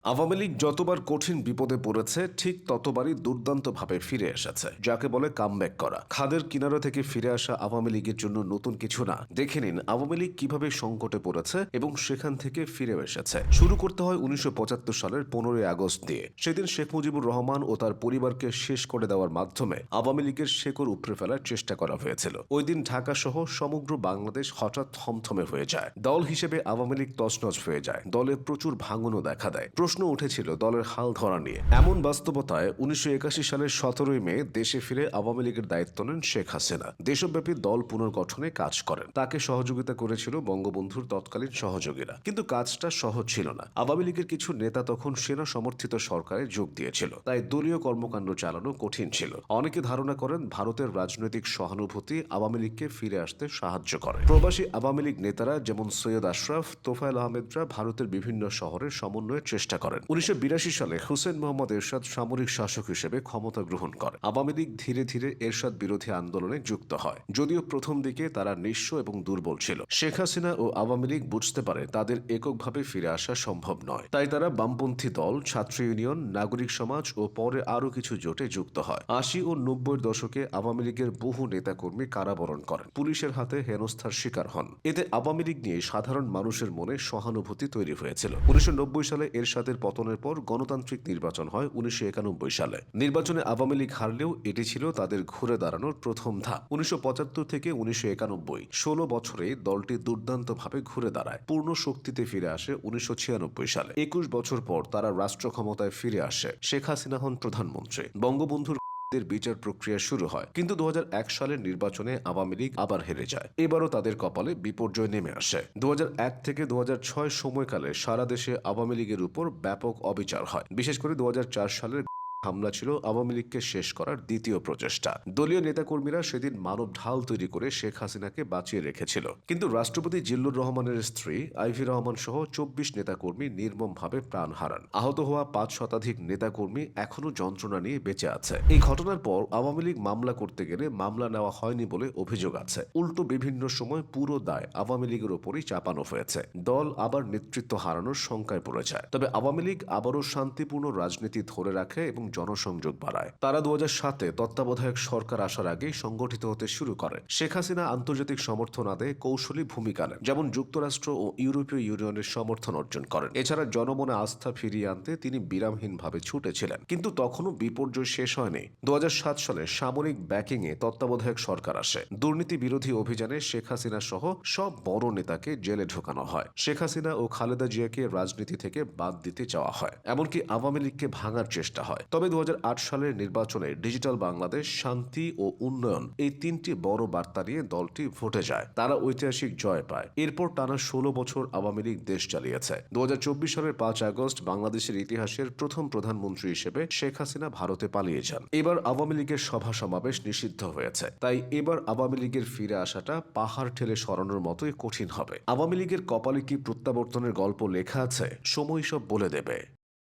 আওয়ামী লীগ যতবার কঠিন বিপদে পড়েছে ঠিক ততবারই দুর্দান্তভাবে ফিরে এসেছে, যাকে বলে কামব্যাক করা। খাদের কিনারা থেকে ফিরে আসা আওয়ামী লীগের জন্য নতুন কিছু না। দেখে নিন আওয়ামী লীগ কিভাবে সংকটে পড়েছে এবং সেখান থেকে ফিরে এসেছে। শুরু করতে হয় ১৯৭৫ সালের ১৫ই আগস্ট দিয়ে। সেদিন শেখ মুজিবুর রহমান ও তার পরিবারকে শেষ করে দেওয়ার মাধ্যমে আওয়ামী লীগের শেকড় উপড়ে ফেলার চেষ্টা করা হয়েছিল। ওই দিন ঢাকা সহ সমগ্র বাংলাদেশ হঠাৎ থমথমে হয়ে যায়। দল হিসেবে আওয়ামী লীগ তছনছ হয়ে যায়। দলে প্রচুর ভাঙনও দেখা দেয়। প্রশ্ন উঠেছিল দলের হাল ধরা নিয়ে। এমন বাস্তবতায় ১৯৮১ সালের ১৭ই মে দেশে ফিরে আওয়ামী লীগের দায়িত্ব নেন শেখ হাসিনা। দেশব্যাপী দল পুনর্গঠনে কাজ করেন। তাকে সহযোগিতা করেছিল বঙ্গবন্ধুর তৎকালীন সহযোগীরা। কিন্তু কাজটা সহজ ছিল না। আওয়ামী লীগের কিছু নেতা তখন সেনা সমর্থিত সরকারে যোগ দিয়েছিল, তাই দলীয় কর্মকাণ্ড চালানো কঠিন ছিল। অনেকে ধারণা করেন ভারতের রাজনৈতিক সহানুভূতি আওয়ামী লীগকে ফিরে আসতে সাহায্য করে। প্রবাসী আওয়ামী লীগ নেতারা যেমন সৈয়দ আশরাফ, তোফায়েল আহমেদরা ভারতের বিভিন্ন শহরে সমন্বয়ের চেষ্টা করেন। ১৯৮২ সালে হুসেন মোহাম্মদ এরশাদ সামরিক শাসক হিসেবে ক্ষমতা গ্রহণ করে। আওয়ামী লীগ ধীরে ধীরে এরশাদ বিরোধী আন্দোলনে যুক্ত হয়, যদিও প্রথম দিকে তারা নিঃস্ব এবং দুর্বল ছিল। শেখ হাসিনা ও আওয়ামী লীগ বুঝতে পারে তাদের এককভাবে ফিরে আসা সম্ভব নয়, তাই তারা বামপন্থী দল, ছাত্র ইউনিয়ন, নাগরিক সমাজ ও পরে আরও কিছু জোটে যুক্ত হয়। ৮০ ও ৯০-এর দশকে আওয়ামী লীগের বহু নেতাকর্মী কারাবরণ করেন, পুলিশের হাতে হেনস্থার শিকার হন। এতে আওয়ামী লীগ নিয়ে সাধারণ মানুষের মনে সহানুভূতি তৈরি হয়েছিল। ১৯৯০ সালে এরশাদের পতনের পর গণতান্ত্রিক নির্বাচন হয় ১৯৯১ সালে। নির্বাচনে আওয়ামী লীগ হারলেও এটি ছিল তাদের ঘুরে দাঁড়ানোর প্রথম ধাপ। ১৯৭৫ থেকে ১৯৯১, ১৬ বছরে দলটি দুর্দান্তভাবে ঘুরে দাঁড়ায়। পূর্ণ শক্তিতে ফিরে আসে ১৯৯৬ সালে। ২১ বছর পর তারা রাষ্ট্র ক্ষমতায় ফিরে আসে। শেখ হাসিনা হন প্রধানমন্ত্রী। বঙ্গবন্ধুর বিচার প্রক্রিয়া শুরু হয়, কিন্তু ২০০১ সালের নির্বাচনে আওয়ামী লীগ আবার হেরে যায়। এবারও তাদের কপালে বিপর্যয় নেমে আসে। ২০০১ থেকে ২০০৬ সময়কালে সারা দেশে আওয়ামী লীগের উপর ব্যাপক অবিচার হয়। বিশেষ করে ২০০৪ সালের হামলা ছিল আওয়ামী লীগকে শেষ করার দ্বিতীয় প্রচেষ্টা। দলীয় নেতাকর্মীরা সেদিন মানব ঢাল তৈরি করে শেখ হাসিনাকে বাঁচিয়ে রেখেছিল, কিন্তু রাষ্ট্রপতি জিল্লুর রহমানের স্ত্রী আইভি রহমান সহ ২৪ নেতাকর্মী নির্মমভাবে প্রাণ হারান। আহত হওয়া ৫ শতাধিক নেতাকর্মী এখনও যন্ত্রণা নিয়ে বেঁচে আছে। এই ঘটনার পর আওয়ামী লীগ মামলা করতে গেলে মামলা নেওয়া হয়নি বলে অভিযোগ আছে। উল্টো বিভিন্ন সময় পুরো দায় আওয়ামী লীগের ওপরই চাপানো হয়েছে। দল আবার নেতৃত্ব হারানোর শঙ্কায় পড়ে যায়। তবে আওয়ামী লীগ আবারও শান্তিপূর্ণ রাজনীতি ধরে রাখে এবং জনসংযোগ বাড়ায়। তারা ২০০৭-এ তত্ত্বাবধায়ক সরকার আসার আগেই সংগঠিত হতে শুরু করে। শেখ হাসিনা আন্তর্জাতিক সমর্থন আদায়ে কৌশলী ভূমিকা নেন, যেমন যুক্তরাষ্ট্র ও ইউরোপীয় ইউনিয়নের সমর্থন অর্জন করেন। এছাড়া জনমনে আস্থা ফিরিয়ে আনতে তিনি বিরামহীনভাবে ছুটেছিলেন। কিন্তু তখনও বিপর্যয় শেষ হয়নি। ২০০৭ সালে সামরিক ব্যাকিংয়ে তত্ত্বাবধায়ক সরকার আসে। দুর্নীতি বিরোধী অভিযানে শেখ হাসিনা সহ সব বড় নেতাকে জেলে ঢোকানো হয়। শেখ হাসিনা ও খালেদা জিয়াকে রাজনীতি থেকে বাদ দিতে চাওয়া হয়। এমনকি আওয়ামী লীগকে ভাঙার চেষ্টা হয়। তবে ২০০৮ সালের নির্বাচনে ডিজিটাল বাংলাদেশ, শান্তি ও উন্নয়ন, এই তিনটি বড় বার্তা নিয়ে দলটি ভোটে যায়। তারা ঐতিহাসিক জয় পায়। এরপর টানা ১৬ বছর আওয়ামী লীগ দেশ চালিয়েছে। ২০২৪ সালের ৫ আগস্ট বাংলাদেশের ইতিহাসের প্রথম প্রধানমন্ত্রী হিসেবে শেখ হাসিনা ভারতে পালিয়ে যান। এবার আওয়ামী লীগের সভা সমাবেশ নিষিদ্ধ হয়েছে। তাই এবার আওয়ামী লীগের ফিরে আসাটা পাহাড় ঠেলে সরানোর মতোই কঠিন হবে। আওয়ামী লীগের কপালে কি প্রত্যাবর্তনের গল্প লেখা আছে? সময় সব বলে দেবে।